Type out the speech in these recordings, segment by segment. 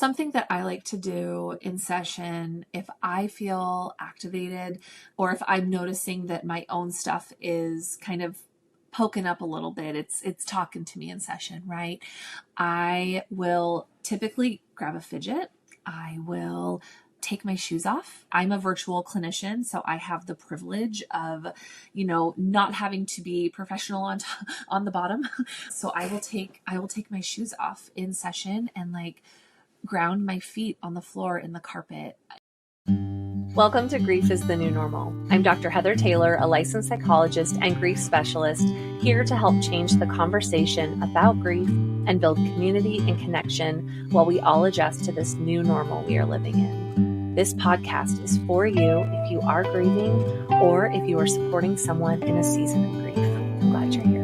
Something that I like to do in session, if I feel activated or if I'm noticing that my own stuff is kind of poking up a little bit, it's talking to me in session, right? I will typically grab a fidget. I will take my shoes off. I'm a virtual clinician, so I have the privilege of, not having to be professional on the bottom. So I will take my shoes off in session and ground my feet on the floor in the carpet. Welcome to Grief is the New Normal. I'm Dr. Heather Taylor, a licensed psychologist and grief specialist, here to help change the conversation about grief and build community and connection while we all adjust to this new normal we are living in. This podcast is for you if you are grieving or if you are supporting someone in a season of grief. I'm glad you're here.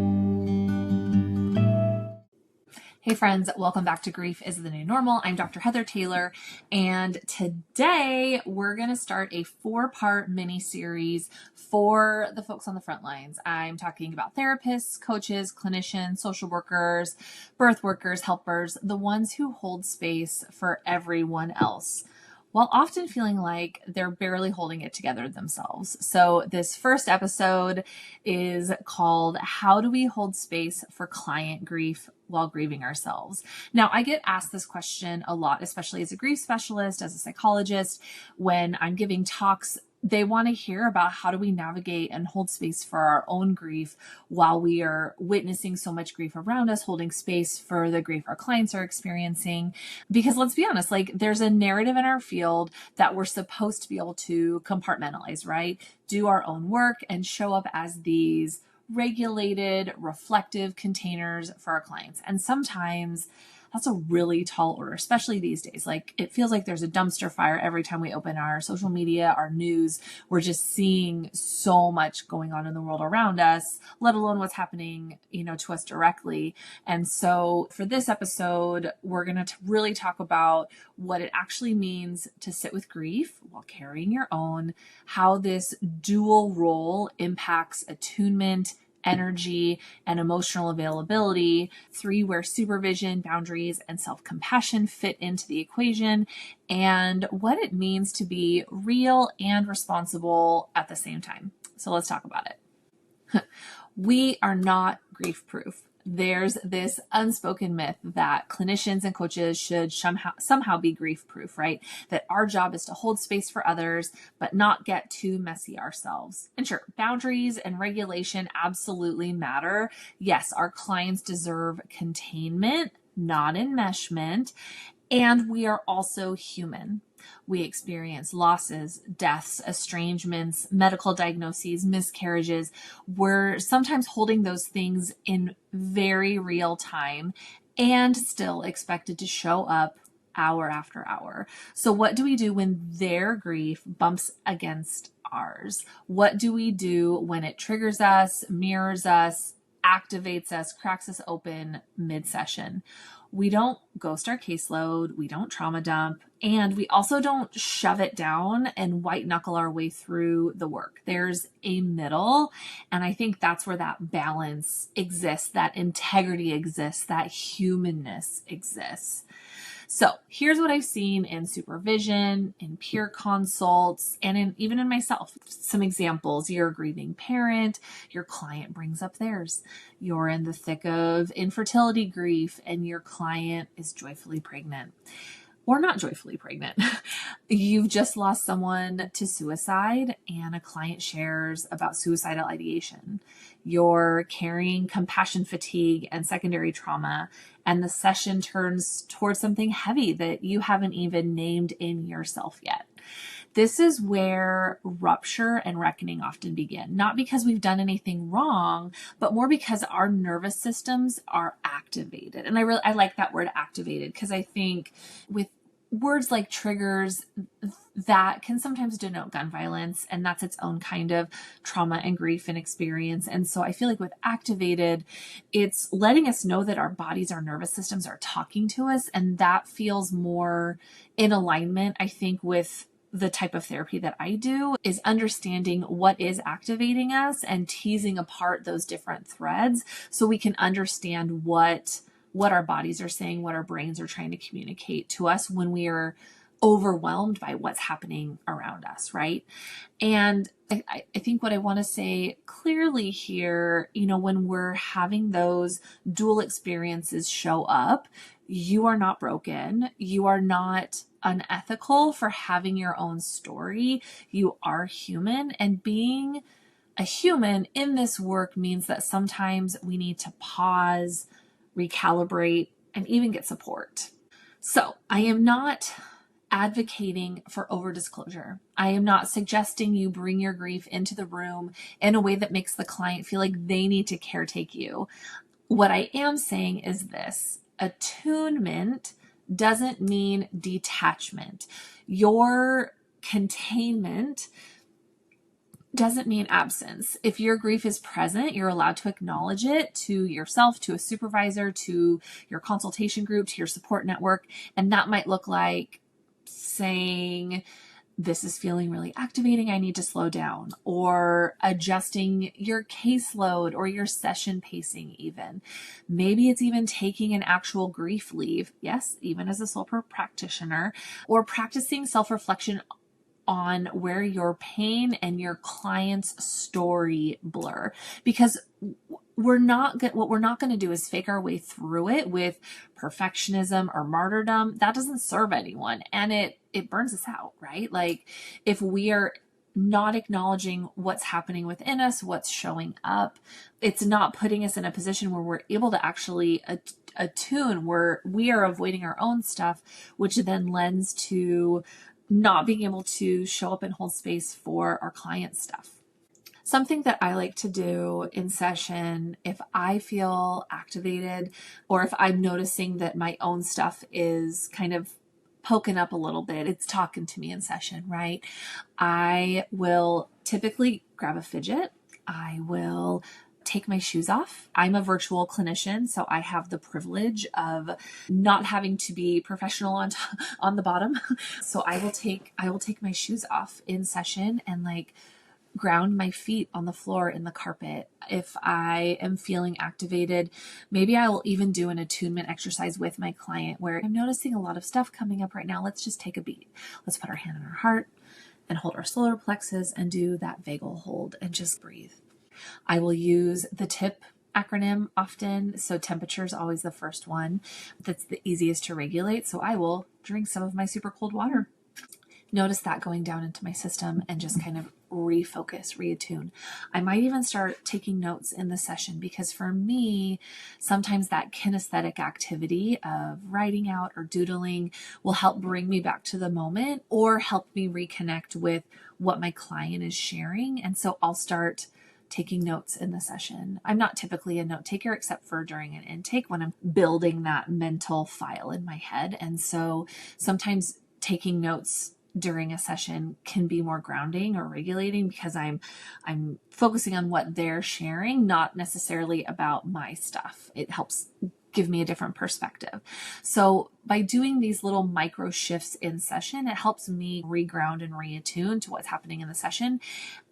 Hey friends, welcome back to Grief is the New Normal. I'm Dr. Heather Taylor, and today we're going to start a 4-part mini-series for the folks on the front lines. I'm talking about therapists, coaches, clinicians, social workers, birth workers, helpers, the ones who hold space for everyone else, while often feeling like they're barely holding it together themselves. So this first episode is called How Do We Hold Space for Client Grief While Grieving Ourselves? Now, I get asked this question a lot, especially as a grief specialist, as a psychologist, when I'm giving talks. They want to hear about how do we navigate and hold space for our own grief while we are witnessing so much grief around us, holding space for the grief our clients are experiencing. Because let's be honest, there's a narrative in our field that we're supposed to be able to compartmentalize, right? Do our own work and show up as these regulated, reflective containers for our clients. And sometimes that's a really tall order, especially these days. It feels like there's a dumpster fire every time we open our social media, our news. We're just seeing so much going on in the world around us, let alone what's happening, to us directly. And so for this episode, we're going to really talk about what it actually means to sit with grief while carrying your own, how this dual role impacts attunement, energy, and emotional availability. 3, where supervision, boundaries, and self-compassion fit into the equation, and what it means to be real and responsible at the same time. So let's talk about it. We are not grief-proof. There's this unspoken myth that clinicians and coaches should somehow be grief-proof, right? That our job is to hold space for others, but not get too messy ourselves. And sure, boundaries and regulation absolutely matter. Yes, our clients deserve containment, not enmeshment. And we are also human. We experience losses, deaths, estrangements, medical diagnoses, miscarriages. We're sometimes holding those things in very real time and still expected to show up hour after hour. So what do we do when their grief bumps against ours? What do we do when it triggers us, mirrors us, activates us, cracks us open mid-session? We don't ghost our caseload, we don't trauma dump, and we also don't shove it down and white knuckle our way through the work. There's a middle, and I think that's where that balance exists, that integrity exists, that humanness exists. So here's what I've seen in supervision, in peer consults, and even in myself. Some examples: you're a grieving parent, your client brings up theirs. You're in the thick of infertility grief and your client is joyfully pregnant. Or not joyfully pregnant. You've just lost someone to suicide and a client shares about suicidal ideation. You're carrying compassion fatigue and secondary trauma, and the session turns towards something heavy that you haven't even named in yourself yet. This is where rupture and reckoning often begin, not because we've done anything wrong, but more because our nervous systems are activated. And I like that word activated, because I think with words like triggers, that can sometimes denote gun violence, and that's its own kind of trauma and grief and experience. And so I feel like with activated, it's letting us know that our bodies, our nervous systems are talking to us, and that feels more in alignment, I think, with the type of therapy that I do, is understanding what is activating us and teasing apart those different threads so we can understand what what our bodies are saying, what our brains are trying to communicate to us when we are overwhelmed by what's happening around us, right? And I think what I want to say clearly here, when we're having those dual experiences show up, you are not broken. You are not unethical for having your own story. You are human, and being a human in this work means that sometimes we need to pause, recalibrate, and even get support. So I am not advocating for over disclosure. I am not suggesting you bring your grief into the room in a way that makes the client feel like they need to caretake you. What I am saying is this: attunement doesn't mean detachment. Your containment doesn't mean absence. If your grief is present, you're allowed to acknowledge it to yourself, to a supervisor, to your consultation group, to your support network. And that might look like saying, this is feeling really activating, I need to slow down, or adjusting your caseload or your session pacing even. Maybe it's even taking an actual grief leave, yes, even as a sole practitioner, or practicing self-reflection on where your pain and your client's story blur. Because what we're not going to do is fake our way through it with perfectionism or martyrdom. That doesn't serve anyone, and it burns us out, right? Like, if we are not acknowledging what's happening within us, what's showing up, it's not putting us in a position where we're able to actually attune, where we are avoiding our own stuff, which then lends to not being able to show up and hold space for our client stuff. Something that I like to do in session, if I feel activated or if I'm noticing that my own stuff is kind of poking up a little bit, it's talking to me in session, right? I will typically grab a fidget. I will take my shoes off. I'm a virtual clinician, so I have the privilege of not having to be professional on the bottom. So I will take my shoes off in session and ground my feet on the floor in the carpet. If I am feeling activated, maybe I will even do an attunement exercise with my client where I'm noticing a lot of stuff coming up right now. Let's just take a beat. Let's put our hand on our heart and hold our solar plexus and do that vagal hold and just breathe. I will use the TIP acronym often. So temperature is always the first one. That's the easiest to regulate. So I will drink some of my super cold water. Notice that going down into my system and just kind of refocus, reattune. I might even start taking notes in the session, because for me, sometimes that kinesthetic activity of writing out or doodling will help bring me back to the moment or help me reconnect with what my client is sharing. And so I'll start taking notes in the session. I'm not typically a note taker except for during an intake when I'm building that mental file in my head. And so sometimes taking notes during a session can be more grounding or regulating, because I'm focusing on what they're sharing, not necessarily about my stuff. It helps give me a different perspective. So by doing these little micro shifts in session, it helps me reground and reattune to what's happening in the session.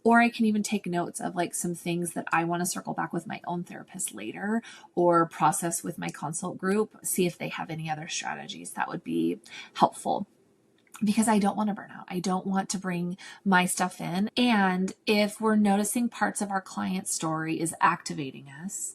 Or I can even take notes of some things that I want to circle back with my own therapist later, or process with my consult group, see if they have any other strategies that would be helpful. Because I don't want to burn out. I don't want to bring my stuff in. And if we're noticing parts of our client's story is activating us,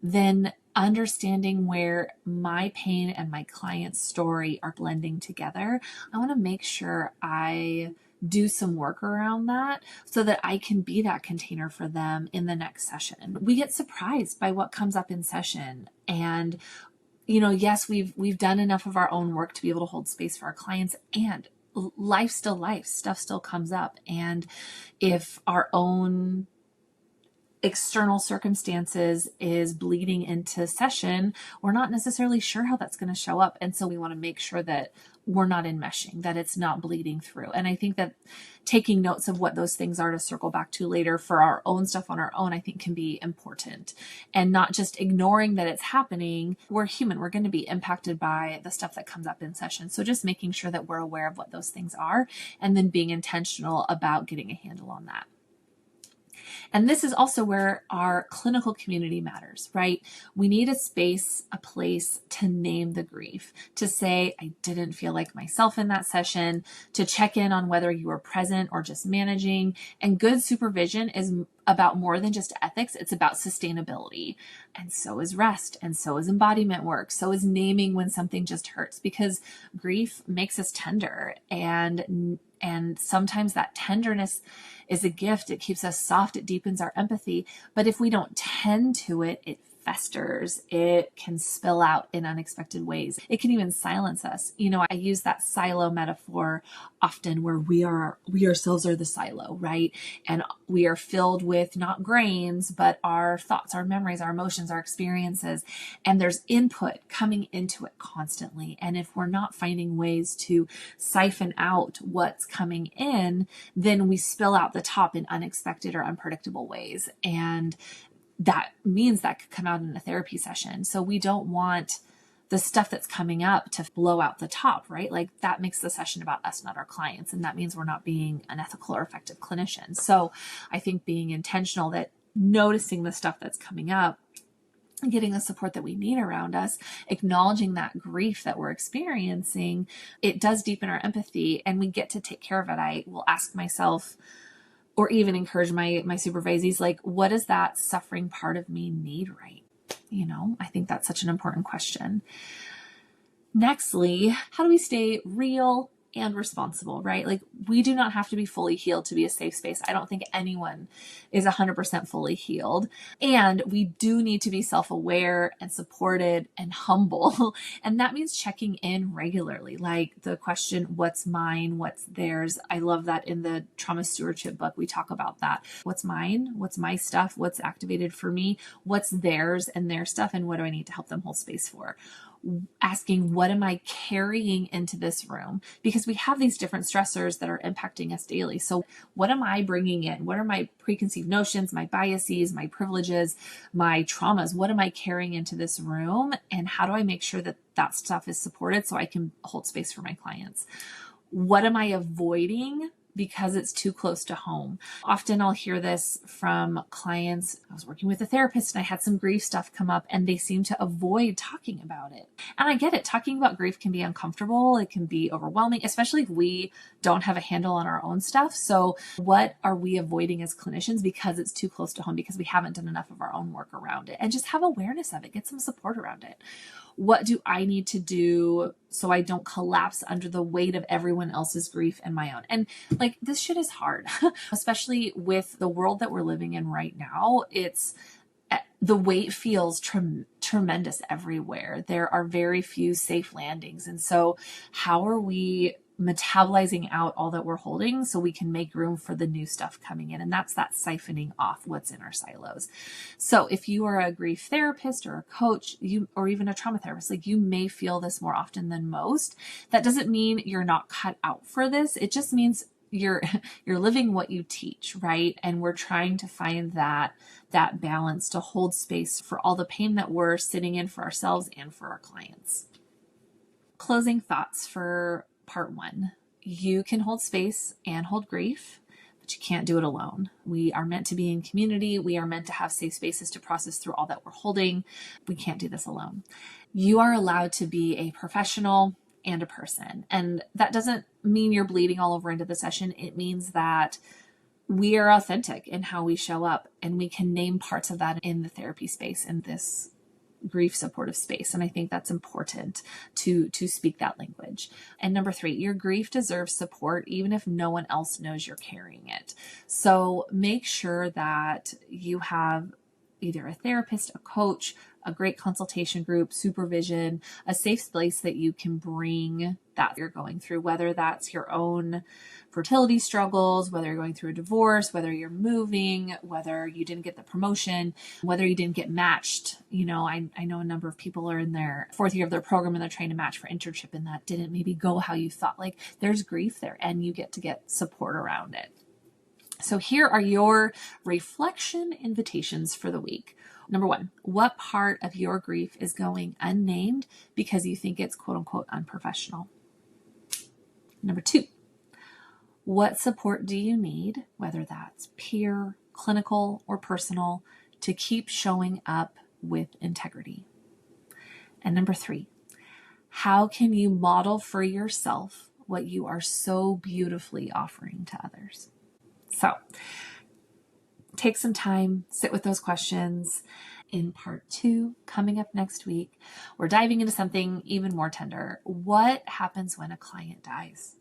then understanding where my pain and my client's story are blending together, I want to make sure I do some work around that so that I can be that container for them in the next session. We get surprised by what comes up in session, and yes, we've done enough of our own work to be able to hold space for our clients, and life, stuff still comes up. And if our own external circumstances is bleeding into session, we're not necessarily sure how that's going to show up. And so we want to make sure that we're not enmeshing, that it's not bleeding through. And I think that taking notes of what those things are to circle back to later for our own stuff on our own, I think can be important, and not just ignoring that it's happening. We're human. We're going to be impacted by the stuff that comes up in session. So just making sure that we're aware of what those things are, and then being intentional about getting a handle on that. And this is also where our clinical community matters, right? We need a space, a place to name the grief, to say, I didn't feel like myself in that session, to check in on whether you were present or just managing. And good supervision is about more than just ethics. It's about sustainability. And so is rest. And so is embodiment work. So is naming when something just hurts, because grief makes us tender. And sometimes that tenderness is a gift. It keeps us soft. It deepens our empathy. But if we don't tend to it, it festers. It can spill out in unexpected ways. It can even silence us. I use that silo metaphor often, where we ourselves are the silo, right? And we are filled with not grains, but our thoughts, our memories, our emotions, our experiences. And there's input coming into it constantly. And if we're not finding ways to siphon out what's coming in, then we spill out the top in unexpected or unpredictable ways. And that means that could come out in a therapy session. So we don't want the stuff that's coming up to blow out the top, right? Like that makes the session about us, not our clients. And that means we're not being an ethical or effective clinician. So I think being intentional, that noticing the stuff that's coming up, getting the support that we need around us, acknowledging that grief that we're experiencing, it does deepen our empathy, and we get to take care of it. I will ask myself, or even encourage my supervisees, like, what does that suffering part of me need right? I think that's such an important question. Nextly, how do we stay real and responsible, right? Like, we do not have to be fully healed to be a safe space. I don't think anyone is 100% fully healed. And we do need to be self-aware and supported and humble. And that means checking in regularly. Like the question, what's mine? What's theirs? I love that in the trauma stewardship book, we talk about that. What's mine? What's my stuff? What's activated for me? What's theirs and their stuff? And what do I need to help them hold space for? Asking, what am I carrying into this room? Because we have these different stressors that are impacting us daily. So what am I bringing in? What are my preconceived notions, my biases, my privileges, my traumas? What am I carrying into this room? And how do I make sure that that stuff is supported so I can hold space for my clients? What am I avoiding because it's too close to home? Often I'll hear this from clients. I was working with a therapist and I had some grief stuff come up, and they seem to avoid talking about it. And I get it. Talking about grief can be uncomfortable. It can be overwhelming, especially if we don't have a handle on our own stuff. So what are we avoiding as clinicians because it's too close to home, because we haven't done enough of our own work around it? And just have awareness of it. Get some support around it. What do I need to do so I don't collapse under the weight of everyone else's grief and my own? And like, this shit is hard, especially with the world that we're living in right now. The weight feels tremendous everywhere. There are very few safe landings. And so how are we metabolizing out all that we're holding so we can make room for the new stuff coming in? And that's that siphoning off what's in our silos. So if you are a grief therapist or a coach, or even a trauma therapist, like, you may feel this more often than most. That doesn't mean you're not cut out for this. It just means you're living what you teach, right? And we're trying to find that balance to hold space for all the pain that we're sitting in for ourselves and for our clients. Closing thoughts for part 1. You can hold space and hold grief, but you can't do it alone. We are meant to be in community. We are meant to have safe spaces to process through all that we're holding. We can't do this alone. You are allowed to be a professional and a person. And that doesn't mean you're bleeding all over into the session. It means that we are authentic in how we show up, and we can name parts of that in the therapy space, in this grief supportive space. And I think that's important to speak that language. And number 3, your grief deserves support, even if no one else knows you're carrying it. So make sure that you have either a therapist, a coach, a great consultation group, supervision, a safe space that you can bring that you're going through, whether that's your own fertility struggles, whether you're going through a divorce, whether you're moving, whether you didn't get the promotion, whether you didn't get matched. I know a number of people are in their 4th year of their program and they're trying to match for internship, and that didn't maybe go how you thought. Like, there's grief there, and you get to get support around it. So here are your reflection invitations for the week. Number 1, what part of your grief is going unnamed because you think it's quote unquote unprofessional? Number 2, what support do you need, whether that's peer, clinical or personal, to keep showing up with integrity. And number 3, how can you model for yourself what you are so beautifully offering to others? So take some time, sit with those questions. In part 2, coming up next week, we're diving into something even more tender. What happens when a client dies?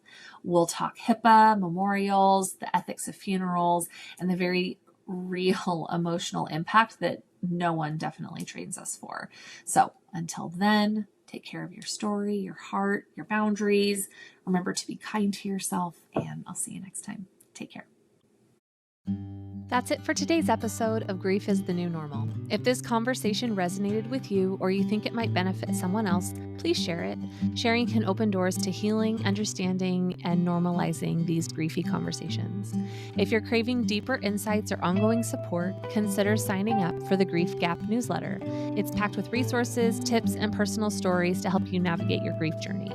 We'll talk HIPAA, memorials, the ethics of funerals, and the very real emotional impact that no one definitely trains us for. So until then, take care of your story, your heart, your boundaries. Remember to be kind to yourself, and I'll see you next time. Take care. That's it for today's episode of Grief is the New Normal. If this conversation resonated with you or you think it might benefit someone else, please share it. Sharing can open doors to healing, understanding, and normalizing these griefy conversations. If you're craving deeper insights or ongoing support, consider signing up for the Grief Gap newsletter. It's packed with resources, tips, and personal stories to help you navigate your grief journey.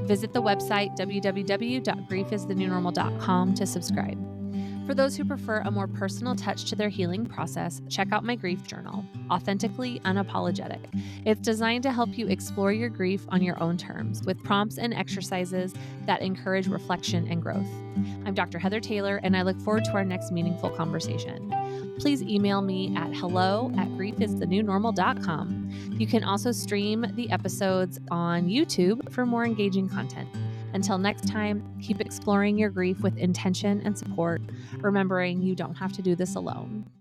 Visit the website www.griefisthenewnormal.com to subscribe. For those who prefer a more personal touch to their healing process, check out my grief journal, Authentically Unapologetic. It's designed to help you explore your grief on your own terms, with prompts and exercises that encourage reflection and growth. I'm Dr. Heather Taylor, and I look forward to our next meaningful conversation. Please email me at hello@griefisthenewnormal.com. You can also stream the episodes on YouTube for more engaging content. Until next time, keep exploring your grief with intention and support, remembering you don't have to do this alone.